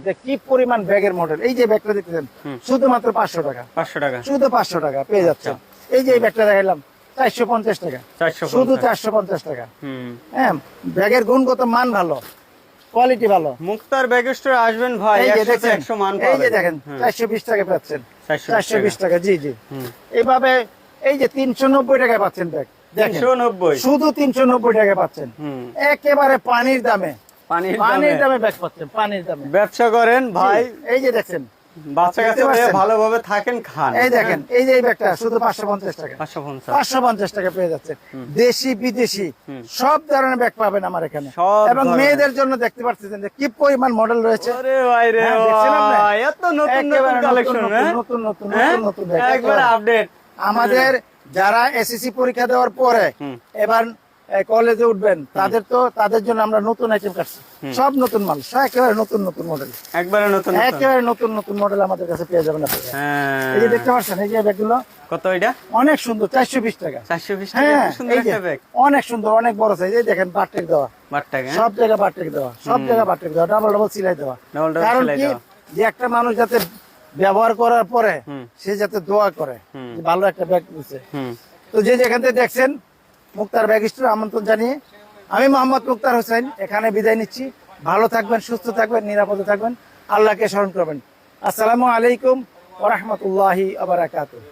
মধ্যে কি পরিমাণ ব্যাগের মডেল। এই যে ব্যাগটা দেখতেছেন শুধুমাত্র 500 টাকা, 500 টাকা, শুধু 500 টাকা পেয়ে যাচ্ছেন। এই যে এই ব্যাগটা দেখাইলাম 450 টাকা, শুধু 450 টাকা। হ্যাঁ, ব্যাগের গুণগত মান ভালো, কোয়ালিটি ভালো। মুক্তার ব্যাগ স্টোরে আসবেন ভাই, 100 মান পাবেন। এই যে দেখেন 420 টাকা পাচ্ছেন, 420 টাকা। জি জি, এইভাবে এই যে 390 টাকা পাচ্ছেন ব্যাগ, দেখেন 390, শুধু 390 টাকা পাচ্ছেন, একেবারে পানির দামে, পানির দামে ব্যাগ পাচ্ছেন, পানির দামে। ব্যবসা করেন ভাই, এই যে দেখছেন বাচ্চা কাচ্চা নিয়ে ভালোভাবে থাকেন, খান। এই দেখেন এই যে এই ব্যাগটা শুধু 550 টাকা, 550 টাকা পেয়ে যাচ্ছে। দেশি বিদেশি সব ধরনের ব্যাগ পাবেন আমার এখানে। এবং মেয়েদের জন্য দেখতে পাচ্ছেন যে কি পরিমাণ মডেল রয়েছে। আরে ভাই রে ভাই, এত নতুন নতুন কালেকশন, নতুন নতুন নতুন নতুন ব্যাগ, একবার আপডেট। আমাদের যারা এসএসসি পরীক্ষা দেওয়ার পরে এবার কলেজে উঠবেন, তাদের জন্য আমরা নতুন আইটেম কাটছি, সব নতুন মাল, একেবারে নতুন নতুন মডেল, একবারে নতুন, একেবারে নতুন নতুন মডেল আমাদের কাছে পেয়ে যাবেন আপনারা। এই যে দেখতে পাচ্ছেন এই যে ব্যাগগুলো কত, এটা অনেক সুন্দর, 420 টাকা, 420 টাকা, সুন্দর একটা ব্যাগ, অনেক সুন্দর, অনেক বড় সাইজ। এই দেখেন বারটেক দেওয়া, সব জায়গায় বারটেক দেওয়া, সব জায়গায় বারটেক দেওয়া, ডাবল ডাবল সিলাই দেওয়া। কারণ কি, যে একটা মানুষ যাতে ব্যবহার করার পরে সে যাতে দোয়া করে ভালো একটা ব্যাগ দিচ্ছে। তো যে যেখান থেকে দেখছেন মুক্তার ব্যাগ স্টোর আমন্ত্রণ জানিয়ে আমি মোহাম্মদ মুক্তার হোসেন এখানে বিদায় নিচ্ছি। ভালো থাকবেন, সুস্থ থাকবেন, নিরাপদে থাকবেন, আল্লাহকে স্মরণ করবেন। আসসালামু আলাইকুম ওয়া রাহমাতুল্লাহি ওয়া বারাকাতুহু।